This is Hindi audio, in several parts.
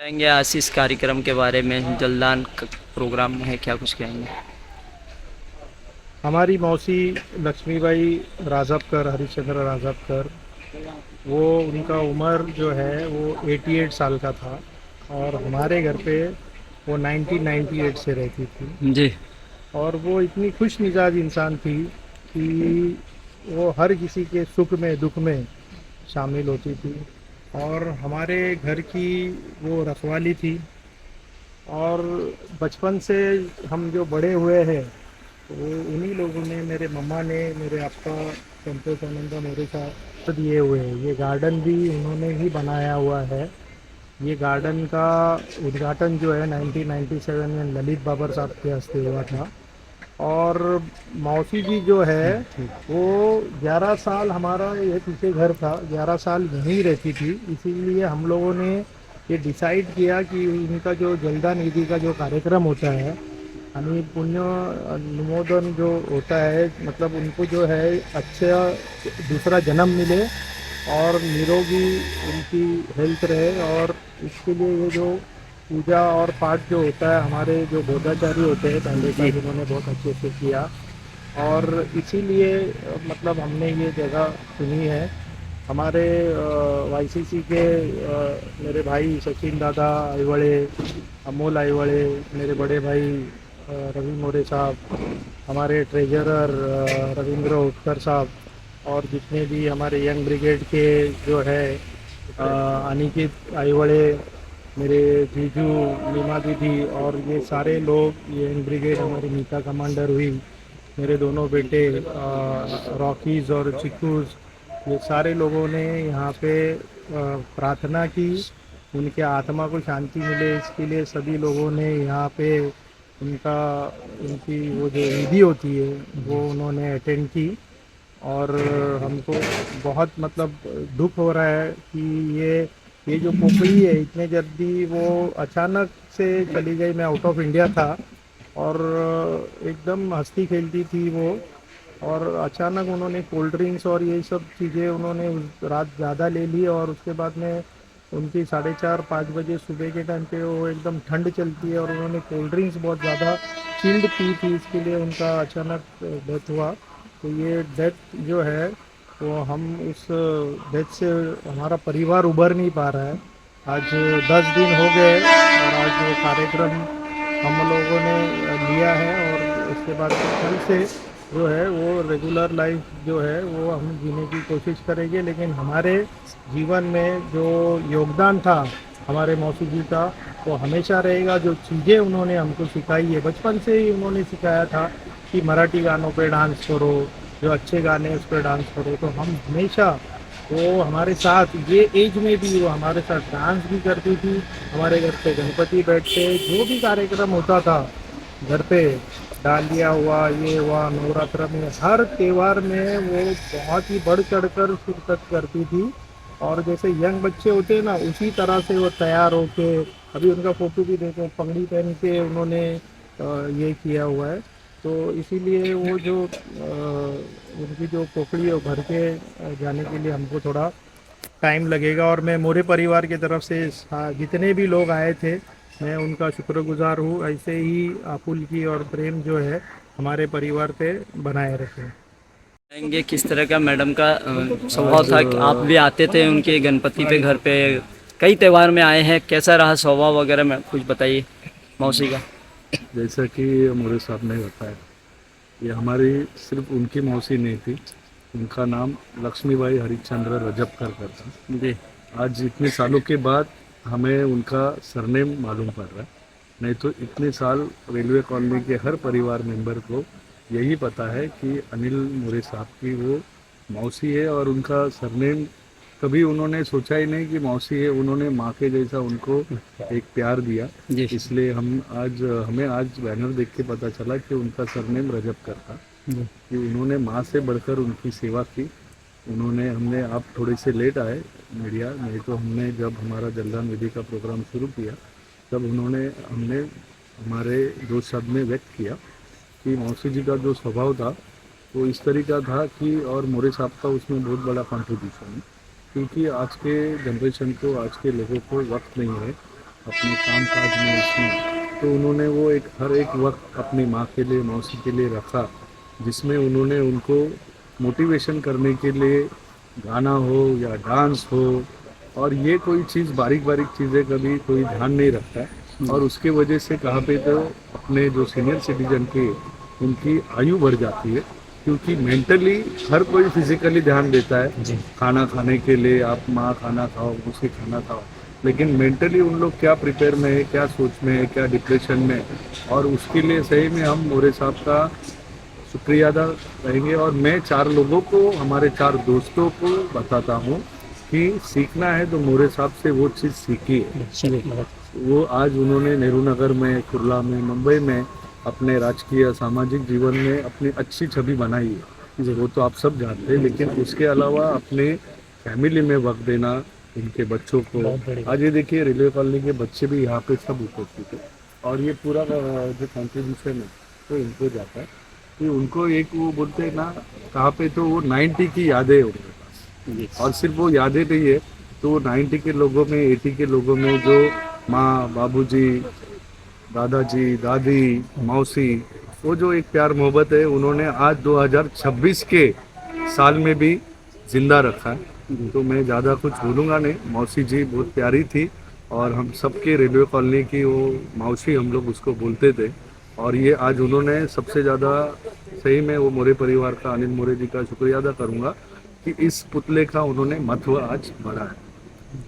कहेंगे आज इस कार्यक्रम के बारे में, जलदान प्रोग्राम में है, क्या कुछ कहेंगे? हमारी मौसी लक्ष्मीबाई राजभकर, हरिश्चंद्र राजभकर, वो उनका उम्र जो है वो 88 साल का था और हमारे घर पे वो 1998 से रहती थी। जी। और वो इतनी खुश मिजाज इंसान थी कि वो हर किसी के सुख में दुख में शामिल होती थी और हमारे घर की वो रखवाली थी। और बचपन से हम जो बड़े हुए हैं तो उन्हीं लोगों ने, मेरे मम्मा ने, मेरे आपका संतोष आनंदा मेरे साथ दिए हुए हैं। ये गार्डन भी उन्होंने ही बनाया हुआ है। ये गार्डन का उद्घाटन जो है 1997 में ललित बाबर साहब के हस्ते हुआ था। और मौसी जी जो है वो 11 साल, हमारा ये पीछे घर था, 11 साल यहीं रहती थी। इसीलिए हम लोगों ने ये डिसाइड किया कि इनका जो जलदान विधि का जो कार्यक्रम होता है, यानी पुण्य अनुमोदन जो होता है, मतलब उनको जो है अच्छा दूसरा जन्म मिले और निरोगी उनकी हेल्थ रहे। और इसके लिए ये जो पूजा और पाठ जो होता है, हमारे जो बोधाचारी होते हैं पहले का, जी। जिन्होंने बहुत अच्छे से किया। और इसीलिए मतलब हमने ये जगह चुनी है। हमारे वाईसीसी के मेरे भाई सचिन दादा आईवड़े, अमोल आईवड़े, मेरे बड़े भाई रवि मोरे साहब, हमारे ट्रेजरर रविंद्र उत्कर साहब, और जितने भी हमारे यंग ब्रिगेड के जो है अनिकेत आईवड़े, मेरे जीजू, लीमा दीदी, और ये सारे लोग, ये यंग ब्रिगेड हमारी नीता कमांडर हुई, मेरे दोनों बेटे रॉकीज़ और चिक्कूज़, ये सारे लोगों ने यहाँ पे प्रार्थना की, उनके आत्मा को शांति मिले इसके लिए सभी लोगों ने यहाँ पे उनका, उनकी वो जो विधि होती है वो उन्होंने अटेंड की। और हमको बहुत मतलब दुख हो रहा है कि ये जो पोपड़ी है इतने जल्दी वो अचानक से चली गई। मैं आउट ऑफ इंडिया था और एकदम हंसती खेलती थी वो, और अचानक उन्होंने कोल्ड ड्रिंक्स और ये सब चीज़ें उन्होंने उस रात ज़्यादा ले ली। और उसके बाद में उनकी 4:30-5 बजे सुबह के टाइम पे वो एकदम ठंड चलती है और उन्होंने कोल्ड ड्रिंक्स बहुत ज़्यादा चिल्ड पी थी, इसके लिए उनका अचानक डेथ हुआ। तो ये डेथ जो है वो हम उस डेथ से हमारा परिवार उभर नहीं पा रहा है। आज 10 दिन हो गए और आज वो कार्यक्रम हम लोगों ने लिया है और उसके बाद कल से जो है वो रेगुलर लाइफ जो है वो हम जीने की कोशिश करेंगे। लेकिन हमारे जीवन में जो योगदान था हमारे मौसी जी का वो हमेशा रहेगा। जो चीज़ें उन्होंने हमको सिखाई है, बचपन से ही उन्होंने सिखाया था कि मराठी गानों पे डांस करो, जो अच्छे गाने उस पर डांस करो। तो हम हमेशा, वो हमारे साथ ये एज में भी वो हमारे साथ डांस भी करती थी। हमारे घर पे गणपति बैठते, जो भी कार्यक्रम होता था घर पे, डालिया हुआ, ये हुआ, नवरात्र में, हर त्यौहार में वो बहुत ही बढ़ चढ़कर शिरकत करती थी। और जैसे यंग बच्चे होते हैं ना, उसी तरह से वो तैयार होके, अभी उनका फोटो भी देखो, पगड़ी पहन के उन्होंने ये किया हुआ है। तो इसीलिए वो जो उनकी जो पोखड़ी है वो भर के जाने के लिए हमको थोड़ा टाइम लगेगा। और मैं मोरे परिवार की तरफ से जितने भी लोग आए थे मैं उनका शुक्रगुजार हूँ। ऐसे ही आपुलकी और प्रेम जो है हमारे परिवार पे बनाए रखें। कहेंगे किस तरह का मैडम का स्वभाव था कि आप भी आते थे उनके गणपति पे, घर पे कई त्यौहार में आए हैं, कैसा रहा स्वभाव वगैरह में कुछ बताइए मौसी का? जैसा कि मोरे साहब ने बताया, ये हमारी सिर्फ उनकी मौसी नहीं थी, उनका नाम लक्ष्मीबाई हरिश्चंद्र रजभकर था। जी। आज इतने सालों के बाद हमें उनका सरनेम मालूम पड़ रहा है, नहीं तो इतने साल रेलवे कॉलोनी के हर परिवार मेंबर को यही पता है कि अनिल मोरे साहब की वो मौसी है। और उनका सरनेम कभी उन्होंने सोचा ही नहीं कि मौसी है, उन्होंने माँ के जैसा उनको एक प्यार दिया। जी। इसलिए हमें आज बैनर देख के पता चला कि उनका सरनेम रजभकर था, जी। कि उन्होंने माँ से बढ़कर उनकी सेवा की। उन्होंने, हमने, आप थोड़े से लेट आए मीडिया, नहीं तो हमने जब हमारा जलदान विधि का प्रोग्राम शुरू किया तब हमने हमारे दो शब्द में व्यक्त किया कि मौसी जी का जो स्वभाव था वो इस तरीका था कि, और मोरे साहब का उसमें बहुत बड़ा कंट्रीब्यूशन है, क्योंकि आज के जनरेशन को, आज के लोगों को वक्त नहीं है। अपने कामकाज में इसमें, तो उन्होंने वो एक हर एक वक्त अपनी माँ के लिए, मौसी के लिए रखा, जिसमें उन्होंने उनको मोटिवेशन करने के लिए गाना हो या डांस हो, और ये कोई चीज़ बारीक बारीक चीज़ें कभी कोई ध्यान नहीं रखता है। और उसके वजह से कहाँ पे तो अपने जो सीनियर सिटीजन के उनकी आयु बढ़ जाती है, क्योंकि मेंटली हर कोई फिजिकली ध्यान देता है खाना खाने के लिए, आप माँ खाना खाओ, उसे खाना खाओ, लेकिन मेंटली उन लोग क्या प्रिपेयर में है, क्या सोच में है, क्या डिप्रेशन में है। और उसके लिए सही में हम मोरे साहब का शुक्रिया अदा करेंगे। और मैं 4 लोगों को, हमारे 4 दोस्तों को बताता हूँ कि सीखना है तो मोरे साहब से वो चीज़ सीखी है। वो आज उन्होंने नेहरू नगर में, कुर्ला में, मुंबई में अपने राजकीय सामाजिक जीवन में अपनी अच्छी छवि बनाई है, वो तो आप सब जानते हैं। लेकिन उसके अलावा अपने फैमिली में वक्त देना, इनके बच्चों को, आज ये देखिए रेलवे कॉलोनी के बच्चे भी यहाँ पे सब उपस्थित है, और ये पूरा जो कंट्रीब्यूशन है तो इनको जाता है कि उनको एक वो बोलते हैं ना, कहाँ पे तो वो 90 की यादें है उनके पास, और सिर्फ वो यादें नहीं है, तो वो 90 के लोगों में, 80 के लोगों में जो माँ, बाबूजी, दादाजी, दादी, मौसी, वो जो एक प्यार मोहब्बत है उन्होंने आज 2026 के साल में भी जिंदा रखा है। तो मैं ज़्यादा कुछ बोलूँगा नहीं, मौसी जी बहुत प्यारी थी, और हम सबके रेलवे कॉलोनी की वो मौसी हम लोग उसको बोलते थे। और ये आज उन्होंने सबसे ज़्यादा, सही में वो मोरे परिवार का, अनिल मोरे जी का शुक्रिया अदा करूँगा कि इस पुतले का उन्होंने महत्व आज बढ़ा है,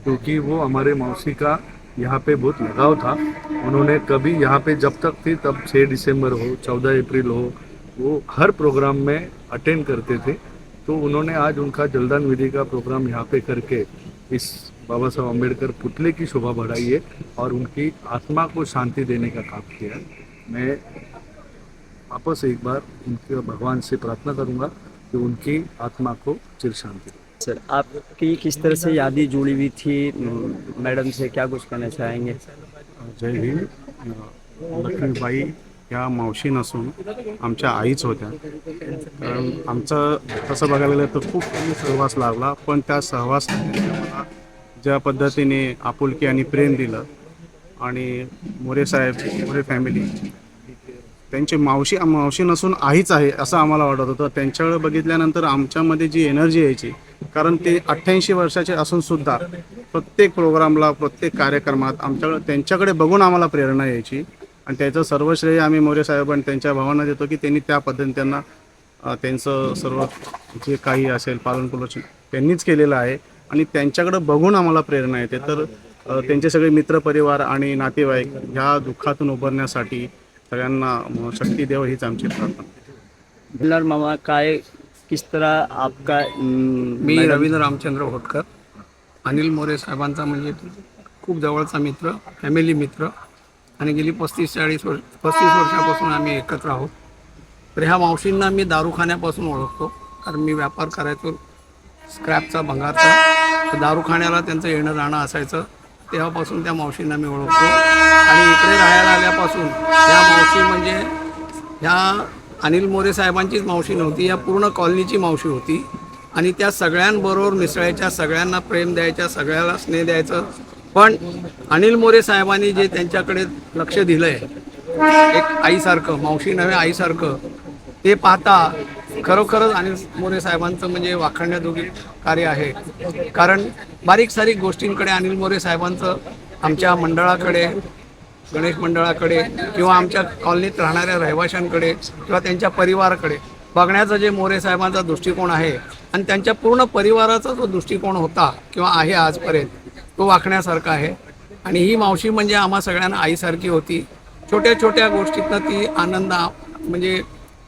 क्योंकि वो हमारे मौसी का यहाँ पे बहुत लगाव था। उन्होंने कभी यहाँ पे जब तक थी तब 6 दिसंबर हो, 14 अप्रैल हो, वो हर प्रोग्राम में अटेंड करते थे। तो उन्होंने आज उनका जलदान विधि का प्रोग्राम यहाँ पे करके इस बाबा साहब अम्बेडकर पुतले की शोभा बढ़ाई है और उनकी आत्मा को शांति देने का काम किया है। मैं वापस एक बार उनके भगवान से प्रार्थना करूँगा कि उनकी आत्मा को चिर शांति दे। सर, आपकी किस तरह से यादें जुड़ी हुई थी मैडम से, क्या कुछ कहना चाहेंगे? जय भीम. लक्ष्मीबाई ह्या मावशी नसून आमच्या आईच होत्या. कारण आमचं तसं बघायला गेलं तर खूप कमी सहवास लागला, पण त्या सहवासाने मला ज्या पद्धतीने आपुलकी आणि प्रेम दिलं, आणि मोरे साहेब, मोरे फॅमिली, त्यांची मावशी नसून आईच आहे असं आम्हाला वाटत होतं. त्यांच्याकडे बघितल्यानंतर आमच्यामध्ये जी एनर्जी यायची, कारण ते 88 वर्षाचे असून सुद्धा प्रत्येक प्रोग्रामला, प्रत्येक कार्यक्रमात त्यांच्याकडे बघून आम्हाला प्रेरणा यायची. आणि त्याचं सर्व श्रेय आम्ही मोरे साहेब आणि त्यांच्या भावांना देतो की त्यांनी त्या पद्धतीने त्यांना त्यांचं सर्व जे काही असेल पालनपोषण त्यांनीच केलेलं आहे, आणि त्यांच्याकडे बघून आम्हाला प्रेरणा येते. तर त्यांचे सगळे मित्रपरिवार आणि नातेवाईक ह्या दुःखातून उभारण्यासाठी सगळ्यांना शक्ती द्यावं हीच आमची प्रार्थना. बिल्लार मामा, काय किस तरह आपका मी रवींद्र रामचंद्र होटकर, अनिल मोरे साहेबांचा म्हणजे खूप जवळचा मित्र, फॅमिली मित्र, आणि गेली 35 वर्षापासून आम्ही एकत्र आहोत. तर ह्या मावशींना मी दारूखान्यापासून ओळखतो, कारण मी व्यापार करायचो स्क्रॅपचा, भंगारचा. तर दारूखान्याला त्यांचं येणं जाणं असायचं, तेव्हापासून त्या मावशींना मी ओळखतो. आणि इकडे राहायला आल्यापासून त्या मावशी म्हणजे ह्या अनिल मोरे साहेबांचीच मावशी नव्हती, या पूर्ण कॉलनीची मावशी होती. आणि त्या सगळ्यांबरोबर मिसळायच्या, सगळ्यांना प्रेम द्यायच्या, सगळ्याला स्नेह द्यायचं. पण अनिल मोरे साहेबांनी जे त्यांच्याकडे लक्ष दिलं आहे, एक आईसारखं, मावशी नव्हे आईसारखं, ते पाहता खरोखरच अनिल मोरे साहेबांचं म्हणजे वाखाणण्याजोगे कार्य आहे. कारण बारीक सारीक गोष्टींकडे अनिल मोरे साहेबांचं आमच्या मंडळाकडे, गणेश मंडळाकडे, किंवा आमच्या कॉलनीत राहणाऱ्या रहिवाशांकडे किंवा त्यांच्या परिवाराकडे बघण्याचा जे मोरे साहेबांचा दृष्टिकोन आहे, आणि त्यांच्या पूर्ण परिवाराचा जो दृष्टिकोन होता किंवा आहे आजपर्यंत, तो वाखण्यासारखा आहे. आणि ही मावशी म्हणजे आम्हा सगळ्यांना आईसारखी होती. छोट्या छोट्या गोष्टीतनं ती आनंद म्हणजे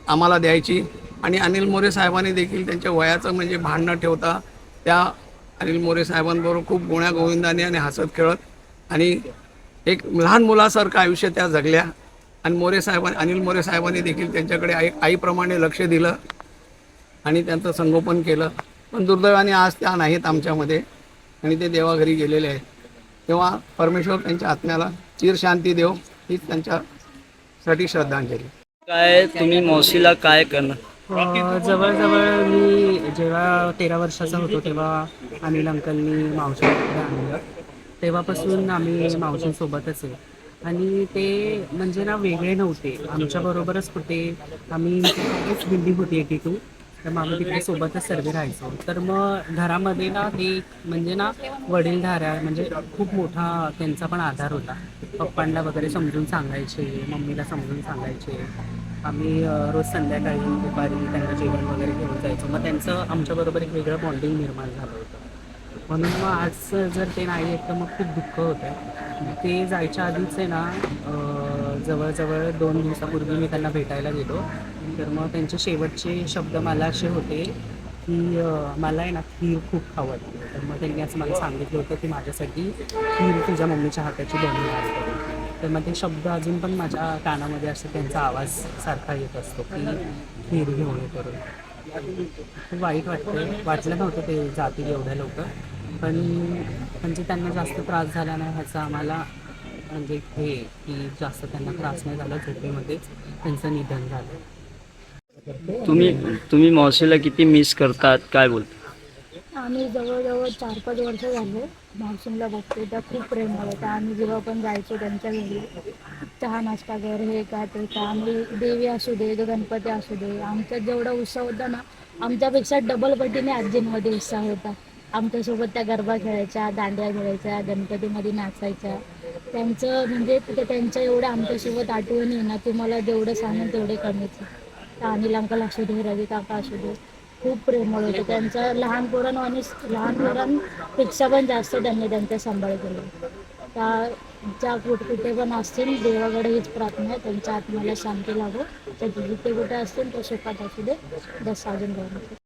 आम्हाला द्यायची. आणि अनिल मोरे साहेबांनी देखील त्यांच्या वयाचं म्हणजे भान न ठेवता त्या अनिल मोरे साहेबांबरोबर खूप गुण्या गोविंदाने आणि हसत खेळत आणि एक लहान मुलासारखं आयुष्य त्या जगल्या. आणि अनिल मोरे साहेबांनी देखील त्यांच्याकडे आईप्रमाणे लक्ष दिलं आणि त्यांचं संगोपन केलं. पण दुर्दैवाने आज त्या नाहीत आमच्यामध्ये, आणि ते देवाघरी गेलेले आहेत. तेव्हा परमेश्वर त्यांच्या आत्म्याला चिर शांती देव, हीच त्यांच्यासाठी श्रद्धांजली. काय तुम्ही मौसीला काय करणार? जवळजवळ मी जेव्हा 13 वर्षाचा होतो तेव्हा अनिल अंकलनी मावशीकडे आणलं. तेव्हापासून आम्ही मावशींसोबतच आहे. आणि ते म्हणजे ना वेगळे नव्हते, आमच्याबरोबरच होते. आम्ही तिकडेच बिल्डिंग होती 82, तर मग आम्ही तिकडे सोबतच सर्व राहायचो. तर मग घरामध्ये ना ते म्हणजे ना वडीलधाऱ्या म्हणजे खूप मोठा त्यांचा पण आधार होता. पप्पांना वगैरे समजून सांगायचे, मम्मीला समजून सांगायचे. आम्ही रोज संध्याकाळी दुपारी त्यांना जेवण वगैरे घेऊन जायचो. मग त्यांचं आमच्याबरोबर एक वेगळं बॉन्डिंग निर्माण झालं होतं. म्हणून मग आज जर ते नाही आहेत तर मग खूप दुःख होतं. ते जायच्या आधीच आहे ना जवळजवळ 2 दिवसापूर्वी मी त्यांना भेटायला गेलो. तर मग त्यांचे शेवटचे शब्द मला असे होते की मला आहे ना खीर खूप आवडते. तर मग त्यांनी असं मला सांगितलं होतं की माझ्यासाठी खीर तुझ्या मम्मीच्या हाताची बनवणार करून. तर मग ते शब्द अजून पण माझ्या कानामध्ये असं त्यांचा आवाज सारखा येत असतो की खीर घेऊन ये करून. खूप वाईट वाटलं नव्हतं ते जातील एवढ्या लवकर. पण म्हणजे त्यांना जास्त त्रास झाला नाही ह्याचं आम्हाला म्हणजे हे की जास्त त्यांना त्रास नाही झाला, झोपेमध्येच त्यांचं निधन झालं. तुम्ही मावशीला किती मिस करतात, काय बोलता? आम्ही जवळजवळ 4-5 वर्ष झाले मावशींना बघतो. त्या खूप प्रेमळ होत्या. आम्ही जेव्हा पण जायचो त्यांच्या घरी चहा नाश्ता कर, हे का ते का, आम्ही देवी असू दे, गणपती असू दे, आमच्यात जेवढा उत्साह होता ना, आमच्यापेक्षा डबल पटीने आजींमध्ये उत्साह होता. आमच्यासोबत त्या गरबा खेळायच्या, दांड्या खेळायच्या, गणपतीमध्ये नाचायच्या. त्यांचं म्हणजे त्यांच्या एवढ्या आमच्यासोबत आठवणी आहे ना, तुम्हाला जेवढं सांगेन तेवढे कमीच आहे. त्या अनिल अंकल असू दे, रवी काका असू दे, खूप प्रेमळ होते. त्यांच्या लहान पोरांपेक्षा पण जास्त त्यांनी त्यांचा सांभाळ केला. त्या ज्या कुठे पण असतील देवाकडे हीच प्रार्थना आहे, त्यांच्या आत्म्याला शांती लाभो. तर जिथे कुठे असतील तर सुखात असू दे, बस अजून काही